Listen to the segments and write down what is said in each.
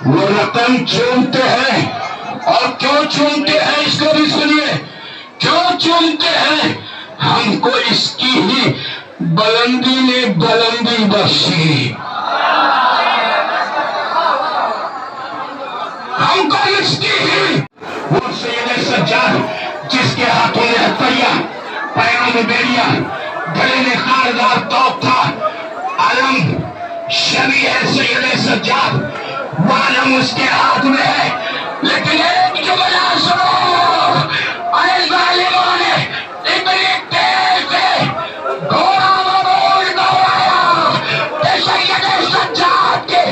وہ رقم چومتے ہیں، اور کیوں چومتے ہیں اس کو بھی سنیے، کیوں چومتے ہیں؟ ہم کو اس کی ہی بلندی نے بلندی بخشی، ہم کو اس کی ہی وہ سید سجاد جس کے ہاتھوں میں ہتھیار، پیروں میں بیڑیا، گلے میں خاردار توپ تھا، علم شبیہ سید سجاد، وہ علم اس کے ہاتھ میں ہے، لیکن ایک جملہ سنو، اے ظالموں نے اتنی تیز سے گھوڑا مبول دوڑایا کہ سید سجاد کے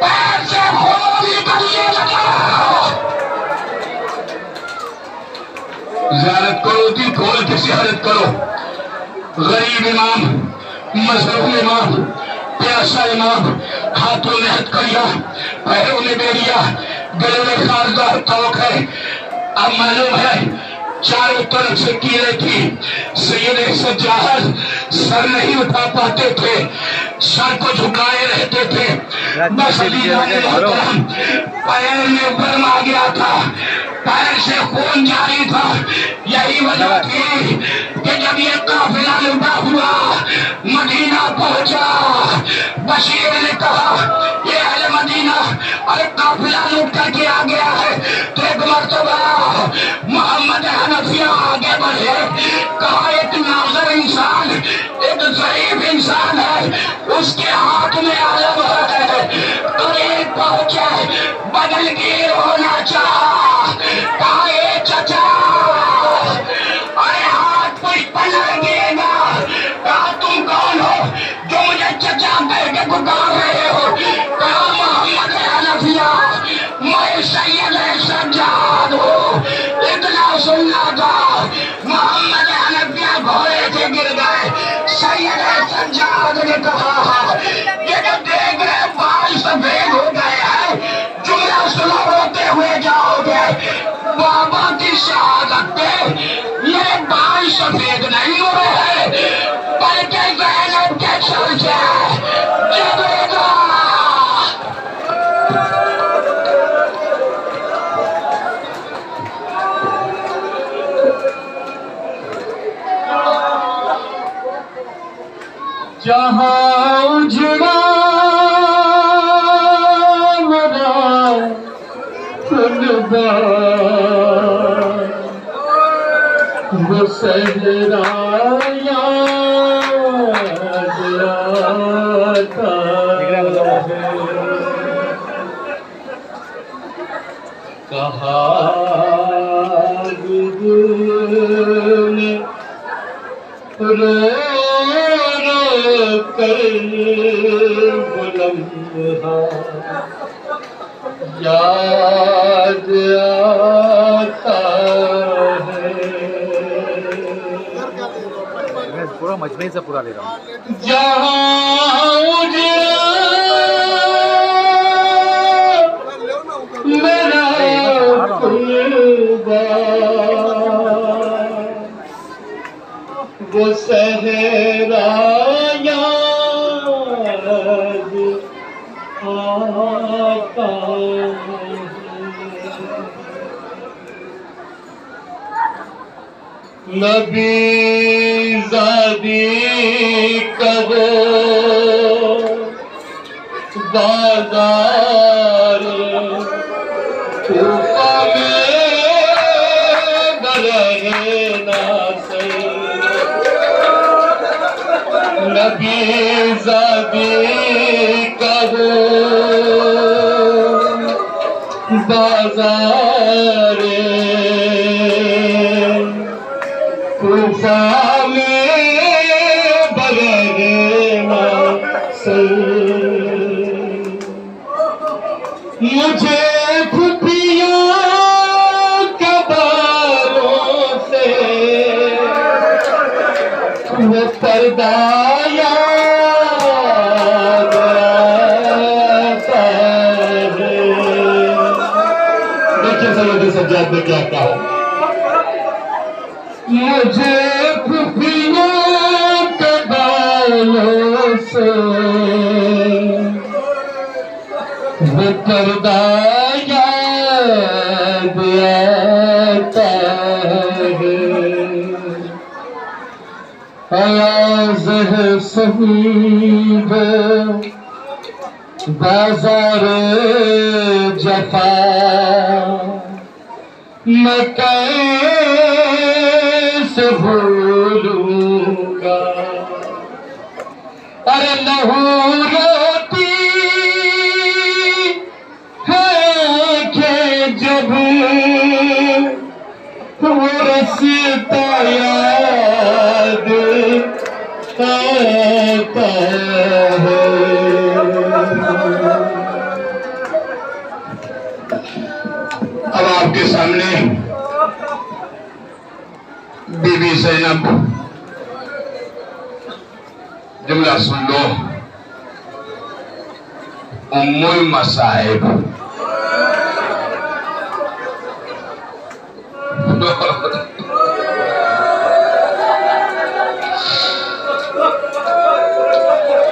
پیر سے خون نکلنے لگا۔ زیارت کرو، دل کھول کے زیارت کرو، غریب امام، مظلوم امام، پیاسا امام، ہاتھوں میں ہتھکڑیاں، پیروں میں بیڑیا، گلے میں خاردار توق ہے۔ اب معلوم ہے چاروں طرف سے کیلے تھی، سید سجاد سر نہیں اٹھا پاتے تھے، سر کو جھکائے رہتے تھے، بس عزیزان محترم پیر میں ورم آ گیا تھا، پیر سے خون جاری تھا۔ یہی وجہ تھی کہ جب یہ قافلہ لٹا ہوا مدینہ پہنچا، بشیر نے کہا یہ اہل مدینہ اور قافلہ لٹ کر کے آ گیا ہے، تو ایک مرتبہ محمد حنفیہ آگے بڑھے، کہا ایک ناظر انسان، ایک ضعیف انسان ہے، اس کے ہاتھ میں علم ہے، قریب پہنچے، بدل گیر ہونا چاہا، کہا اے چچا، ارے ہاتھ پشت پر لگے گا، کہا تم کون ہو جو مجھے چچا کہہ کے پکار رہے ہو؟ کہا محمد حنفیہ، میں سید سجاد ہوں۔ اتنا سننا تھا، محمد حنفیہ گھوڑے سے گر گئے۔ سید سجاد نے کہا یہ جو دیکھ رہے بال سفید ہو گئے ہیں، جملہ سنو روتے ہوئے جاؤ گے، بابا کی شہادت پہ یہ بال سفید نہیں ہوئے ہیں، بلکہ زینب کے سر سے جبے گا۔ جہاں اجڑا میرا خلبہ، وہ صحرا یاد آتا ہے، کہا دل نے رو کر بلندہ یاد آتا ہے، پورا مجمع سے پورا لے رہا ہوں، جہاں اجڑا میرا خلبہ، وہ صحرا یاد آتا ہے، نبی زادی کرو بازار کوفہ میں برہے ناصر، نبی زادی کرو بازار کوفہ میں برہے ناصر، مجھے پھپھیوں کے بالوں سے وہ پردہ یاد آتا ہے۔ دیکھیے سید سجاد نے کیا کہا، مجھے پھپھیوں کے بالوں سے وہ پردہ یاد آتا ہے ایاز ہے صحیب بازار جفا میں کیسے بھولوں گا ارے لہو روتی ہے کہ جب وہ رستا یاد آتا ہے اب آپ کے سامنے بی بی زینب جملہ سن لو ام المصائب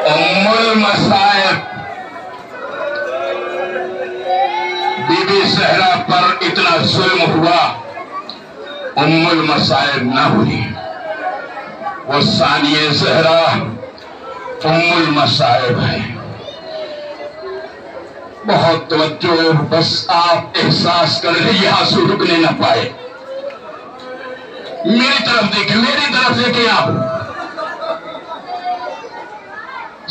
ام المصائب بی بی زہرا پر اتنا ظلم ہوا ام المصائب نہ ہوئی وہ ثانیہ زہرا ام المصائب ہے بہت توجہ بس آپ احساس کر رہے یہ آنسو رکنے نہ پائے میری طرف دیکھیں میری طرف دیکھیں آپ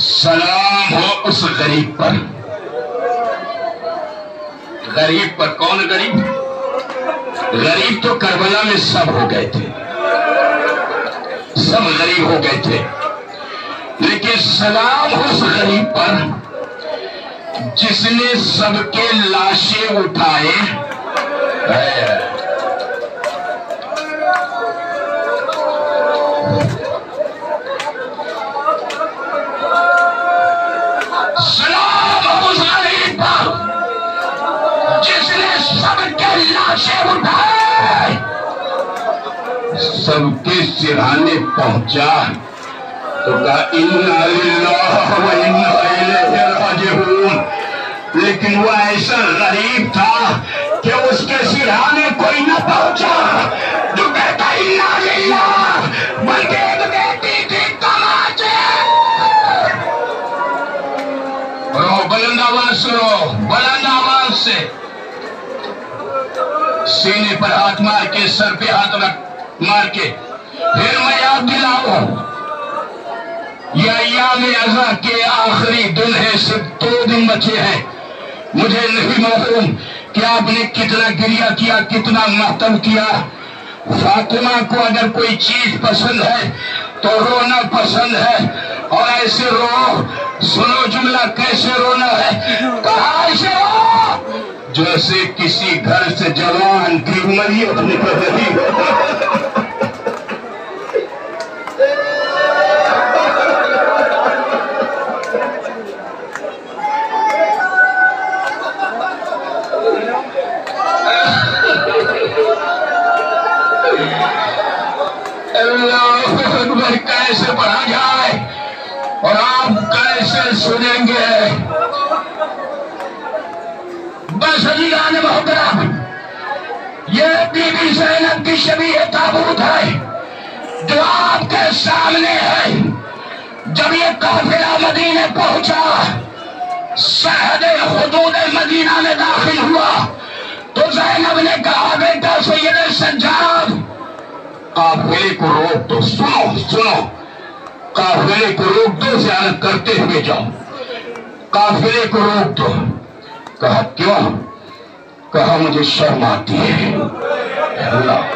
سلام ہو اس غریب پر غریب پر کون غریب غریب تو کربلا میں سب ہو گئے تھے سب غریب ہو گئے تھے لیکن سلام اس غریب پر جس نے سب کے لاشیں اٹھائے سلام اس غریب پر جس نے سب کے لاشیں اٹھائے سب کے سرہانے پہنچا تو کہا اِنَّا لِلَّهِ وَإِنَّا إِلَيْهِ رَاجِعُونَ لیکن وہ ایسا غریب تھا کہ اس کے سرہانے کوئی نہ پہنچا جو کہتا اِنَّا لِلَّهِ بلکہ ایک بیٹی تھی تماچے بلند آواز سنو بلند آواز سے سینے پر ہاتھ مار کے سر پہ ہاتھ مار کے پھر میں یاد دلاؤں یہ ایام عزا کے آخری دن ہے صرف 2 دن بچے ہیں مجھے نہیں معلوم کہ آپ نے کتنا گریہ کیا کتنا ماتم کیا فاطمہ کو اگر کوئی چیز پسند ہے تو رونا پسند ہے اور ایسے رو سنو جملہ کیسے رونا ہے کہا ایسے رو جیسے کسی گھر سے جوان کی عمریت نکل رہی ہو کیسے پڑھا جائے اور آپ کیسے سنیں گے بس عزیزان محترم یہ بی بی زینب کی شبیہ تابوت ہے جو آپ کے سامنے ہے جب یہ قافلہ مدینے پہنچا سرحد حدود مدینہ میں داخل ہوا تو زینب نے کہا بیٹا سید سجاد قافلے کو روک دو سنو قافلے کو روک دو زیارت کرتے ہوئے جاؤ قافلے کو روک دو کہا کیوں کہا مجھے شرم آتی ہے اللہ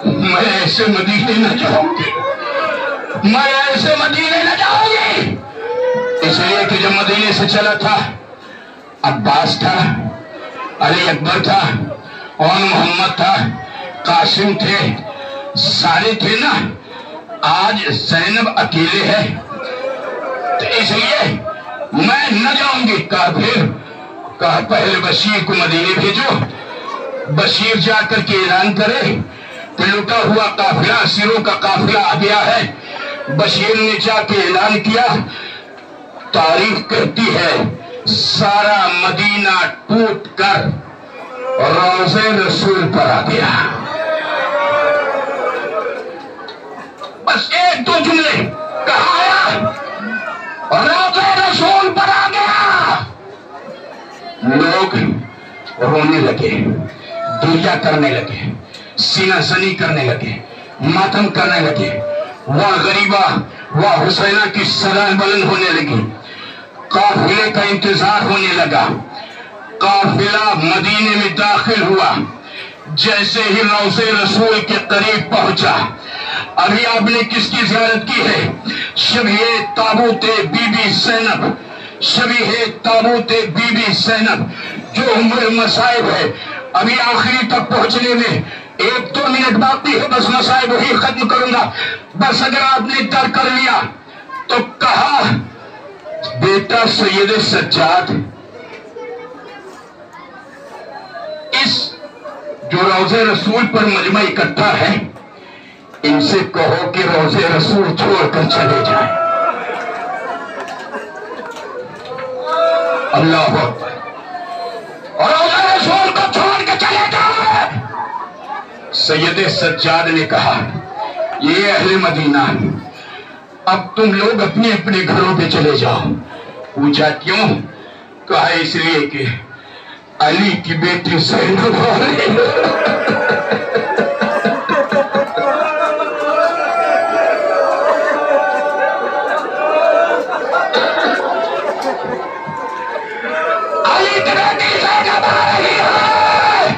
میں ایسے مدینے نہ جاؤں گی میں ایسے مدینے نہ جاؤں گی اس لیے کہ جب مدینے سے چلا تھا عباس تھا علی اکبر تھا اور محمد تھا قاسم تھے سارے تھے نا آج زینب اکیلے ہے تو اس لیے میں نہ جاؤں گی کہا پہلے بشیر کو مدینے بھیجو بشیر جا کر کے اعلان کرے کہ لٹا ہوا قافلہ اسیروں کا قافلہ آ گیا ہے بشیر نے جا کے اعلان کیا تاریخ کہتی ہے سارا مدینہ ٹوٹ کر روضے رسول پر آ گیا. بس ایک دو جملے کہا آیا روضے رسول پر آ گیا. لوگ رونے لگے, دعا کرنے لگے, سینہ زنی کرنے لگے, ماتم کرنے لگے. واہ غریبہ واہ حسینہ کی صدائیں بلند ہونے لگی. قافلے کا انتظار ہونے لگا. قافلہ مدینے میں داخل ہوا. جیسے ہی روضے رسول کے قریب پہنچا, ابھی آپ نے کس کی زیارت کی ہے؟ شبیہ تابوت بی بی زینب, شبیہ تابوت بی بی زینب جو ام المصائب ہے. ابھی آخری تک پہنچنے میں 1-2 منٹ باقی ہے, بس مصائب وہی ختم کروں گا. بس اگر آپ نے در کر لیا تو کہا بیٹا سید سجاد, اس جو روضے رسول پر مجمع اکٹھا ہے ان سے کہو کہ روضے رسول چھوڑ کر چلے جائیں. اللہ اکبر. اور روضے رسول کو چھوڑ کے چلے جائیں. سید سجاد نے کہا یہ اہل مدینہ, اب تم لوگ اپنے اپنے گھروں پہ چلے جاؤ. پوچھا کیوں؟ کہا اس لیے کہ علی کی بیٹی زینب آ رہی ہے. علی کی بیٹی زینب آ رہی ہے.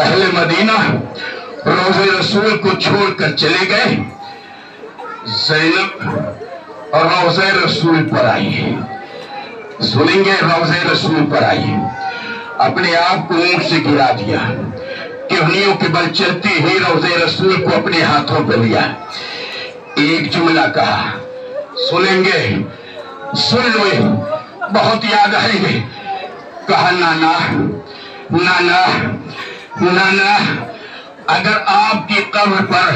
اہل مدینہ روضے رسول کو چھوڑ کر چلے گئے. زینب اور روضے رسول پر آئی. سنیں گے, روضے رسول پر آئی, اپنے آپ کو اونٹ سے گرا دیا, کہنیوں کے بل چلتی ہی روضے رسول کو اپنے ہاتھوں پہ لیا. ایک جملہ کہا, سنیں گے, سن لو, بہت یاد آئیں گے. کہا نانا نانا نانا, اگر آپ کی قبر پر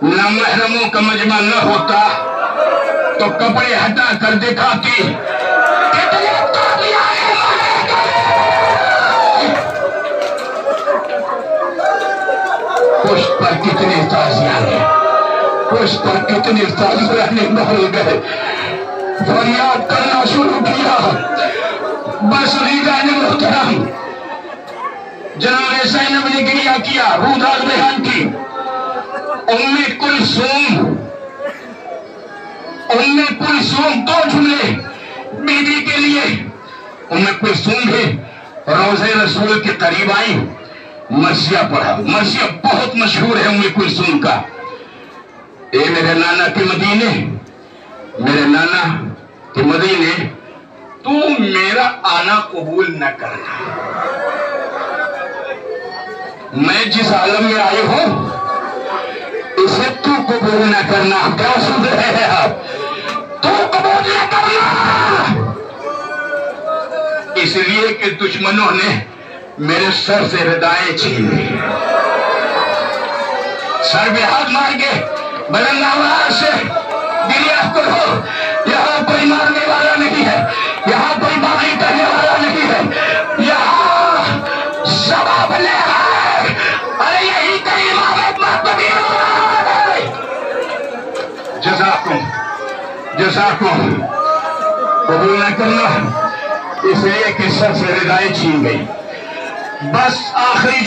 نامحرموں کا مجمع نہ ہوتا تو کپڑے ہٹا کر دکھاتی کتنے قادیانی مارے گئے, پشت پر کتنے تازیانے, پشت پر کتنے تازیانے مر گئے. فریاد کرنا شروع کیا. بس ریگان محترم جناب زینب نے گریہ کیا, روداد بیان کی. ام کلثوم 2 جملے بیوی کے لیے. ام کلثوم بھی روضے رسول کے قریب آئی, مرثیہ پڑھا. مرثیہ بہت مشہور ہے ام کلثوم کا. اے میرے نانا کے مدینے, میرے نانا کے مدینے, تو میرا آنا قبول نہ کرنا. میں جس عالم میں آئے ہوں اسے تو قبول نہ کرنا. کیا سن رہے ہیں آپ؟ تو قبول نہ کرنا. اس لیے کہ دشمنوں نے میرے سر سے ردائیں چھین لی. سر پہ ہاتھ مار کے بلند آواز سے گریہ کرو, یہاں کوئی مارنے والا نہیں ہے, یہاں کوئی باغی کرنے والا نہیں ہے, یہاں ثواب لے آئے. ارے یہی کریم آمد محبوبی جزاکم قبول نہ کرنا, اس لیے کہ سر سے ردائیں چھین گئی. بس آخری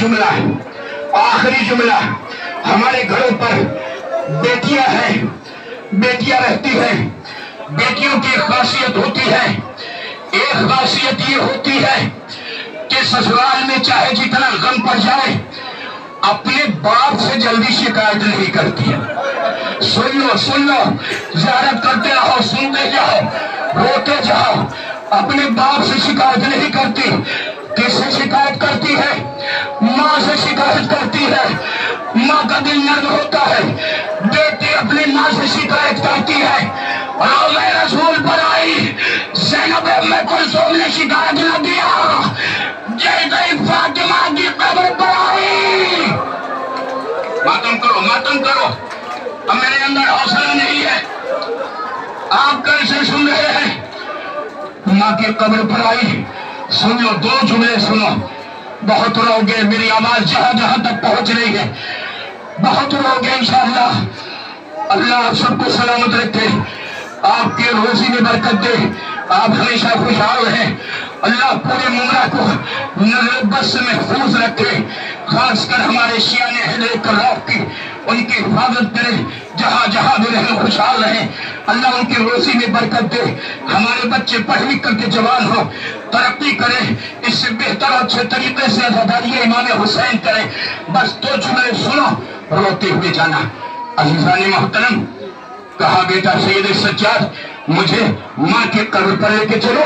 جملہ, ہمارے گھروں پر بیٹیاں ہیں, بیٹیاں رہتی ہیں. بیٹیوں کی خاصیت ہوتی ہے, ایک خاصیت یہ ہوتی ہے کہ سسرال میں چاہے جتنا غم پڑ جائے اپنے باپ سے جلدی شکایت نہیں کرتی. سن لو, زیارت کرتے رہو, سنتے جاؤ, روتے جاؤ. اپنے باپ سے شکایت نہیں کرتی. کس سے شکایت کرتی ہے؟ ماں سے شکایت کرتی ہے. ماں کا دل نرم ہوتا ہے, بیٹی اپنی ماں سے شکایت کرتی ہے. روضے رسول پر آئی زینب ام کلثوم نے شکایت نہ دیا. جیسے فاطمہ کی قبر پر آئی, ماتم کرو, اب میرے اندر حوصلہ نہیں ہے. آپ کل سے سن رہے ہیں ماں کی قبر پر آئی. سن لو 2 جملے سنو. بہت رو گے، میری آواز جہاں جہاں تک پہنچ رہی ہے بہت رو گے انشاءاللہ. اللہ آپ سب کو سلامت رکھے، آپ کی روزی میں برکت دے، آپ ہمیشہ خوشحال رہیں. اللہ پورے ممرہ کو نظر بد سے محفوظ رکھے، خاص کر ہمارے شیعہ اہل کرام کی ان کی حفاظت کرے، جہاں جہاں بھی رہیں خوشحال رہیں. اللہ ان کی روزی میں برکت دے، ہمارے بچے پڑھ لکھ کر کے جوان ہو، ترقی کرے، اس سے بہتر اور اچھے طریقے سے عزاداری امام حسین کرے. بس 2 جملے سنو، روتے ہوئے جانا. عزیزان محترم، کہا بیٹا سید سجاد مجھے ماں کی قبر پر لے کے چلو.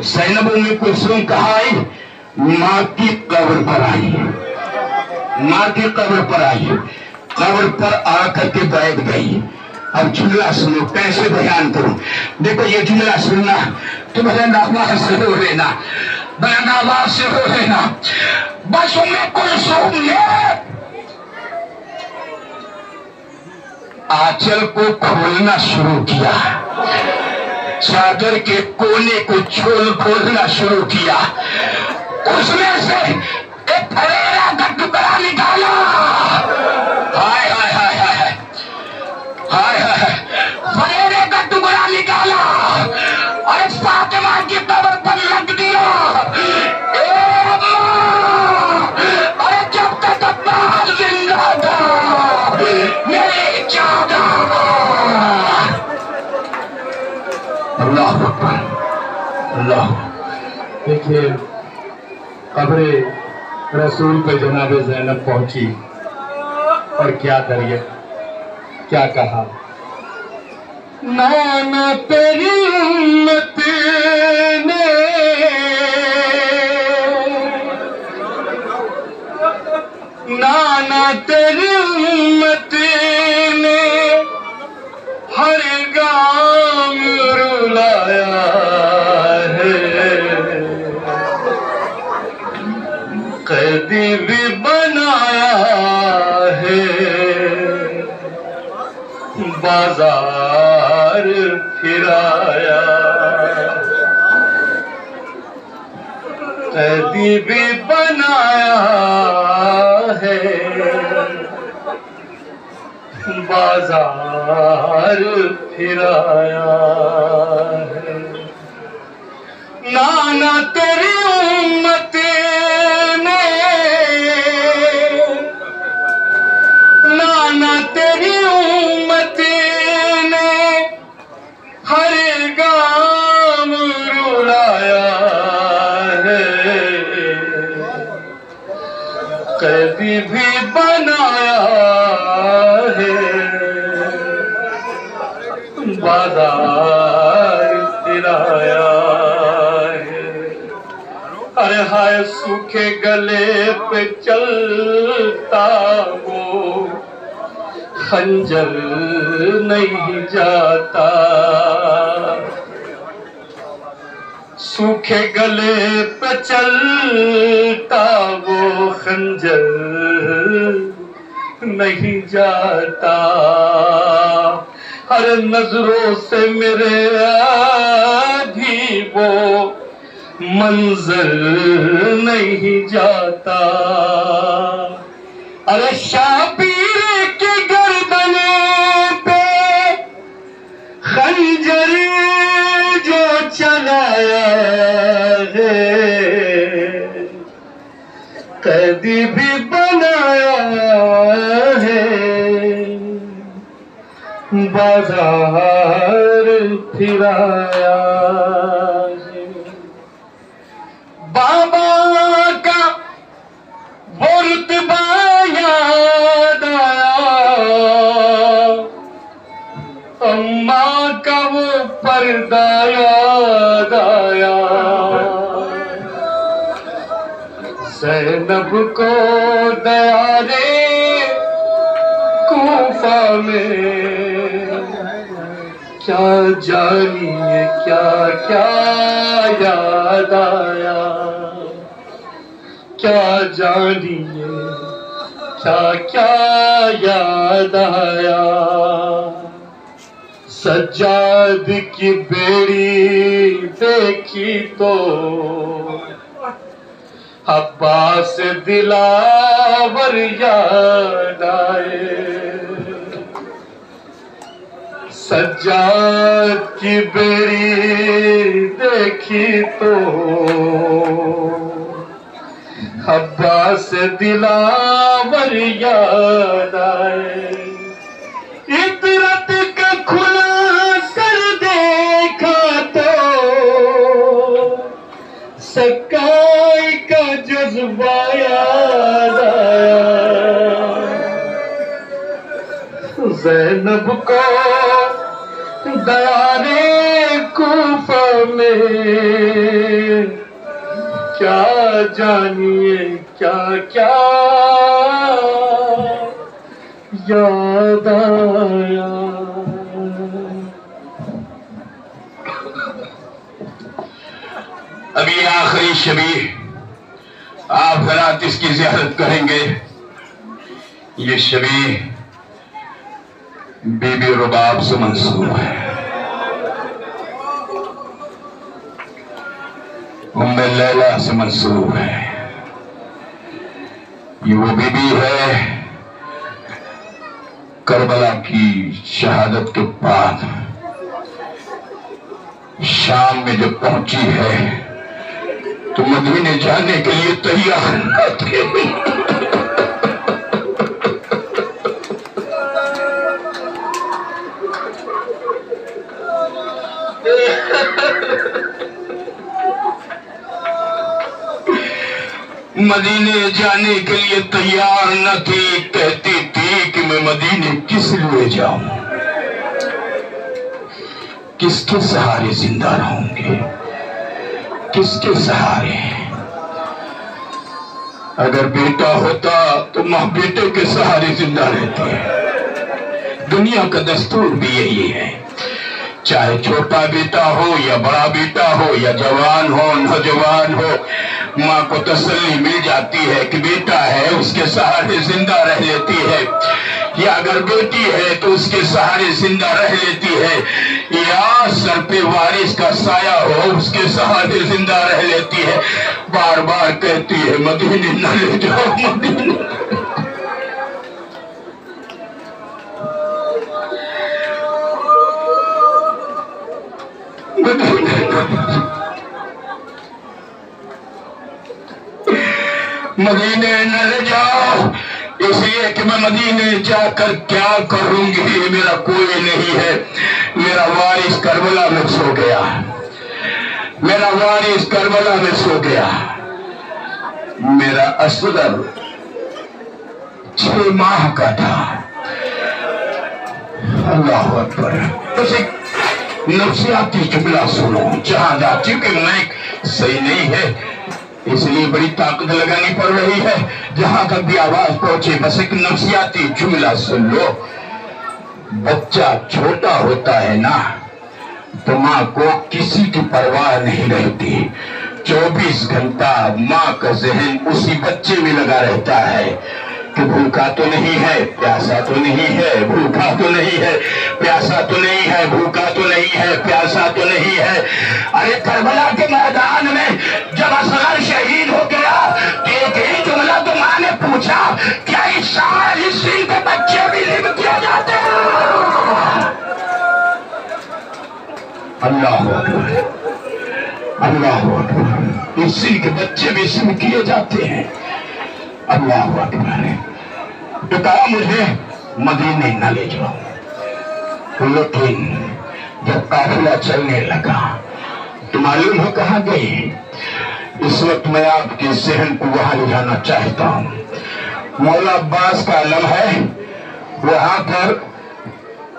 زینب ام کلثوم کہاں آئی؟ ماں کی قبر پر آئی. ماں کی قبر پر آئی، قبر پر آ کر کے بیٹھ گئی. اب جملہ سنو، کیسے بیان کروں. دیکھو یہ جملہ سننا تو بلند آواز سے ہو لینا، بلند آواز سے ہو لینا. بس ام کلثوم نے آنچل کو کھولنا شروع کیا، چادر کے کونے کو کھولنا شروع کیا. اس میں سے ایک پھریرا کا ٹکڑا نکالا. ہائے ہائے ہائے ہائے ہائے ہائے، پھریرے کا ٹکڑا نکالا اور فاطمہ کی قبر پر رکھ دیا. اے اللہ، اور جب تک عباس زندہ تھا میری چادر. اللہ اکبر، اللہ. دیکھیے قبر رسول پہ جناب زینب پہنچی اور کیا کریے، کیا کہا. نانا تیری امت نے نانا تیری امت نے ہر گام رلایا ہے، قیدی بھی بنایا ہے، بازار پھرایا. قیدی بھی بنایا ہے، بازار پھرایا ہے. نانا تیری امت نے نانا تیری امت نے ہر گام رلایا ہے، قیدی بھی بنایا ہے، بازار پھرایا ہے. ارے ہائے سوکھے گلے پہ چلتا وہ خنجر نہیں جاتا. سوکھے گلے پہ چلتا وہ خنجر نہیں جاتا. ہر نظروں سے میرے بھی وہ منظر نہیں جاتا. ارے شابیر کی گردن پہ خنجر جو چلایا ہے، قیدی بھی بنایا ہے، بازار پھرایا ہے. بابا کا وہ رتبہ یاد آیا، اماں کا وہ پردہ یاد آیا. زینب کو دیارے کوفہ میں کیا جانیے کیا کیا یاد آیا، کیا جانیے کیا کیا یاد آیا. سجاد کی بیڑی دیکھی تو عباس دلاور یاد آئے، سجاد کی بیڑی دیکھی تو عباس دلاور یاد آئے، عطرت کا کھلا سر دیکھا تو سکائی کا جذبہ یاد آیا، زینب کو دارے کوفہ میں کیا جانیے کیا کیا یاد آیا۔ ابھی آخری شبیہ آپ حضرات اس کی زیارت کریں گے۔ یہ شبیہ بی بی رباب سے منسوب ہے، ام لیلہ سے منسوب ہے۔ یہ وہ بی بی ہے کربلا کی شہادت کے بعد شام میں جب پہنچی ہے تو مدینے جانے کے لیے تیار نہ تھے۔ مدینے جانے کے لیے تیار نہ تھی، کہتی تھی کہ میں مدینے کس لیے جاؤں، کس کے سہارے زندہ رہوں گے، کس کے سہارے؟ اگر بیٹا ہوتا تو ماں بیٹے کے سہارے زندہ رہتی ہے۔ دنیا کا دستور بھی یہی ہے، چاہے چھوٹا بیٹا ہو یا بڑا بیٹا ہو یا جوان ہو نوجوان ہو، ماں کو تسلی مل جاتی ہے کہ بیٹا ہے اس کے سہارے زندہ رہ لیتی ہے، یا اگر بیٹی ہے تو اس کے سہارے زندہ رہ لیتی ہے، یا سر پہ وارث کا سایہ ہو اس کے سہارے زندہ رہ لیتی ہے۔ بار بار کہتی ہے مدینے نہ لے جاؤ، مدینے۔ مدینے نہ لے جاؤ، اس لیے کہ میں مدینے جا کر کیا کروں گی، میرا کوئی نہیں ہے۔ میرا وارث کربلا میں سو گیا، میرا وارث کربلا میں سو گیا، میرا اصغر 6 ماہ کا تھا۔ اللہ اکبر۔ بس ایک نفسیاتی جملہ سنو، جہاں جاتی کہ مائک صحیح نہیں ہے اس لیے بڑی طاقت لگانی پڑ رہی ہے، جہاں تک بھی آواز پہنچے بس ایک نفسیاتی جملہ سن لو۔ بچہ چھوٹا ہوتا ہے نا تو ماں کو کسی کی پرواہ نہیں رہتی، 24 گھنٹہ ماں کا ذہن اسی بچے میں لگا رہتا ہے کہ بھوکا تو نہیں ہے، پیاسا تو نہیں ہے، بھوکا تو نہیں ہے، پیاسا تو نہیں ہے، بھوکا تو نہیں ہے، پیاسا تو نہیں ہے۔ ارے کربلا کے میدان میں جب اصغر شہید ہو گیا تو ایک ہی جملہ تو ماں نے پوچھا، کیا اس سال اس دن کے بچے بھی لم کیے جاتے ہیں؟ اللہ اکبر، اللہ اکبر، اس دن کے بچے بھی لم کیے جاتے ہیں۔ اللہ اکبر۔ تو کہا مجھے مدینے نہ لے جاؤ، لیکن جب قافلہ چلنے لگا تو معلوم ہو کہاں گئی؟ اس وقت میں آپ کے ذہن کو وہاں لے جانا چاہتا ہوں۔ مولا عباس کا علم ہے، وہاں پر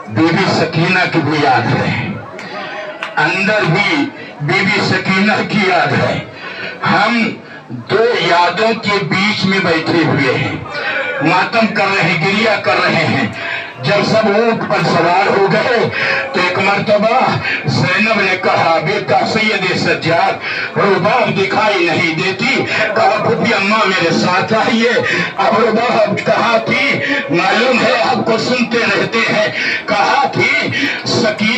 بی بی سکینہ کی بھی یاد ہے، اندر بھی بی بی سکینہ کی یاد ہے۔ ہم 2 یادوں کے بیچ میں بیٹھے ہوئے ہیں، ماتم کر رہے ہیں، گریہ کر رہے ہیں۔ جب سب اونٹ پر سوار ہو گئے تو ایک مرتبہ زینب نے کہا، بیٹا سید سجاد رباب دکھائی نہیں دیتی، کہا بھوپی اماں میرے ساتھ آئیے۔ اب رباب کہا تھی، معلوم ہے آپ کو سنتے رہتے ہیں، کہا تھی سکینہ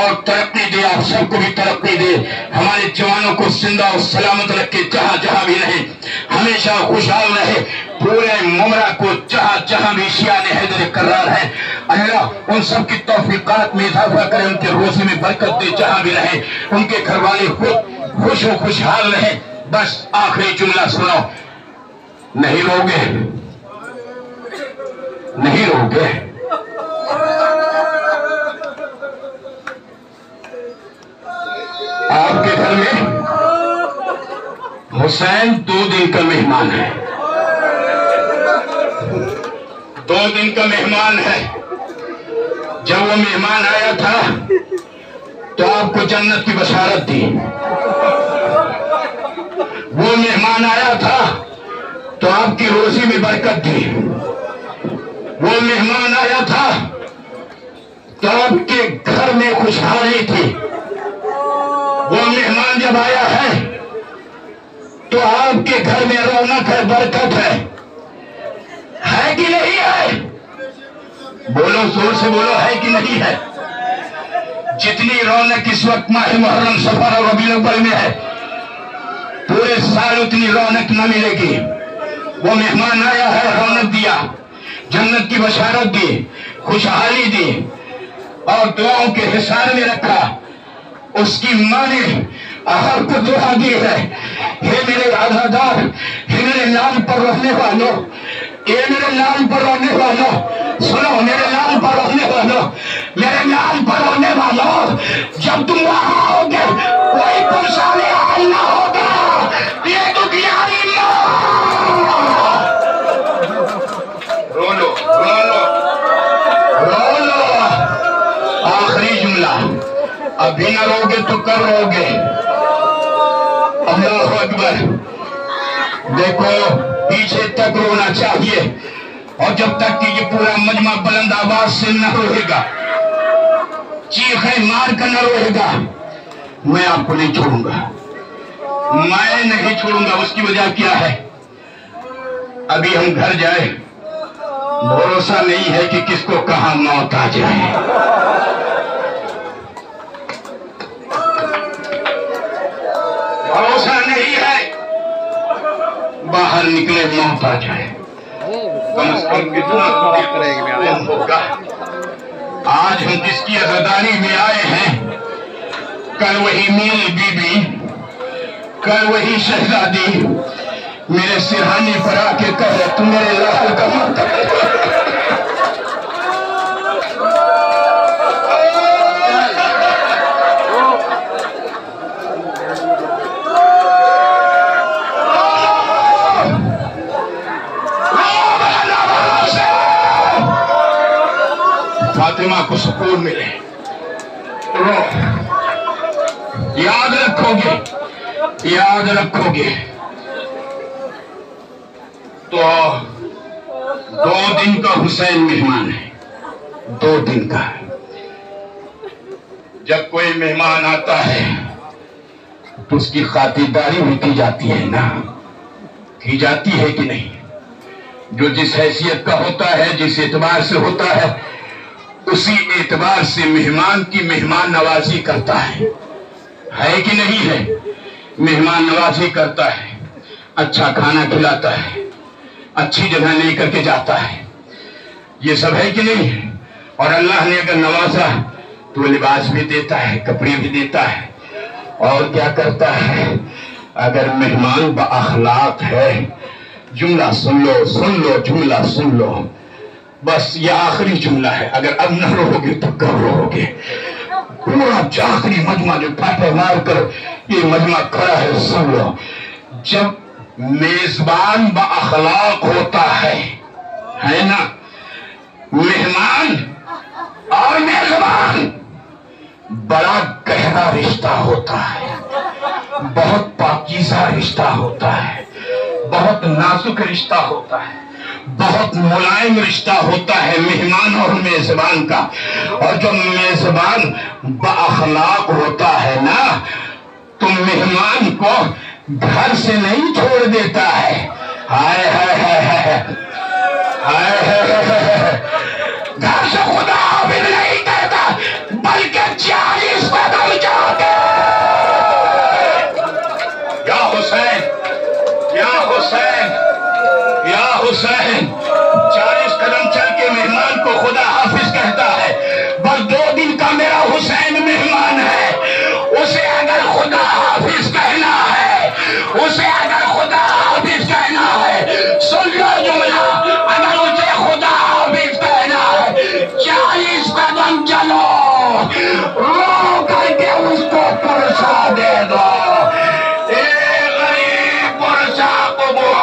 اور ترقی دے، آپ سب کو بھی ترقی دے، ہمارے جوانوں کو زندہ اور سلامت رکھے، جہاں جہاں بھی رہے ہمیشہ خوشحال رہے، پورے ممرہ کو جہاں جہاں بھی شیعان حیدر کرار ہے اللہ ان سب کی توفیقات میں اضافہ کرے، ان کے روزے میں برکت دے، جہاں بھی رہے ان کے گھر والے خود خوش و خوشحال رہے۔ بس آخری جملہ سنو، نہیں روگے نہیں روگے، آپ کے گھر میں حسین 2 دن کا مہمان ہے، 2 دن کا مہمان ہے۔ جب وہ مہمان آیا تھا تو آپ کو جنت کی بشارت دی، وہ مہمان آیا تھا تو آپ کی روزی میں برکت دی، وہ مہمان آیا تھا تو آپ کے گھر میں خوشحالی تھی، وہ مہمان جب آیا ہے تو آپ کے گھر میں رونق ہے، برکت ہے کہ نہیں ہے؟ بولو، زور سے بولو، ہے کہ نہیں ہے؟ جتنی رونق اس وقت ماہ محرم صفر اور ربیع الاول میں ہے پورے سال اتنی رونق نہ ملے گی۔ وہ مہمان آیا ہے، رونق دیا، جنت کی بشارت دی، خوشحالی دی اور دعاؤں کے حصار میں رکھا۔ اس کی ماں نے آپ کو دعا دی ہے، ہے میرے عزادار، ہے میرے لال پر رہنے والوں، اے میرے لال پر رہنے والوں، سنو میرے لال پر رہنے والوں، میرے لال پر رہنے والوں، جب تم وہاں ہوگے کوئی پریشانی حل نہ ہوگا، یہ تو پیاری رولو رولو رولو۔ آخری جملہ، ابھی نہ روگے تو کر روگے۔ اللہ اکبر۔ دیکھو پیچھے تک رونا چاہیے، اور جب تک کہ یہ پورا مجمع بلند آواز سے نہ روئے گا، چیخیں مار کر نہ روئے گا، میں آپ کو نہیں چھوڑوں گا، میں نہیں چھوڑوں گا۔ اس کی وجہ کیا ہے؟ ابھی ہم گھر جائیں، بھروسہ نہیں ہے کہ کس کو کہاں موت آ جائے۔ بھروسہ نہیں ہے، باہر نکلے موت آ جائے۔ کم از کم کتنا ہوگا؟ آج ہم جس کی عزاداری میں آئے ہیں، کل وہی میری بی بی، کل وہی شہزادی میرے سرہانے پر آ کے کہے تو میرے لال کا مطلب۔ فاطمہ کو سکون ملے، رو، یاد رکھو گے، یاد رکھو گے۔ تو 2 دن کا حسین مہمان ہے، 2 دن کا۔ جب کوئی مہمان آتا ہے تو اس کی خاطرداری بھی کی جاتی ہے نا، کی جاتی ہے کہ نہیں؟ جو جس حیثیت کا ہوتا ہے، جس اعتبار سے ہوتا ہے، اسی اعتبار سے مہمان کی مہمان نوازی کرتا ہے کہ نہیں ہے؟ مہمان نوازی کرتا ہے، اچھا کھانا کھلاتا ہے، اچھی جگہ لے کر کے جاتا ہے، یہ سب ہے کہ نہیں؟ اور اللہ نے اگر نوازا تو لباس بھی دیتا ہے، کپڑے بھی دیتا ہے، اور کیا کرتا ہے؟ اگر مہمان با اخلاق ہے، جملہ سن لو، سن لو، جملہ سن لو، بس یہ آخری جملہ ہے، اگر اب نہ رہو گے تو کب رہو گے؟ پورا آخری مجمع جو پھاٹے مار کر یہ مجمع کھڑا ہے، سن لو۔ جب میزبان با اخلاق ہوتا ہے نا، مہمان اور میزبان بڑا گہرا رشتہ ہوتا ہے، بہت پاکیزہ رشتہ ہوتا ہے، بہت نازک رشتہ ہوتا ہے، بہت ملائم رشتہ ہوتا ہے مہمان اور میزبان کا۔ اور جب میزبان با اخلاق ہوتا ہے نا تو مہمان کو گھر سے نہیں چھوڑ دیتا ہے، ہائے ہائے ہائے ہائے، گھر سے خدا بھی نہیں کہتا، بلکہ 40 اسے اگر خدا حافظ کہنا ہے، سن لو جملہ، اگر اسے خدا حافظ کہنا ہے 40 قدم چلو، رو کر کے اس کو پرسا دے دو، اے غریب پرسا قبول۔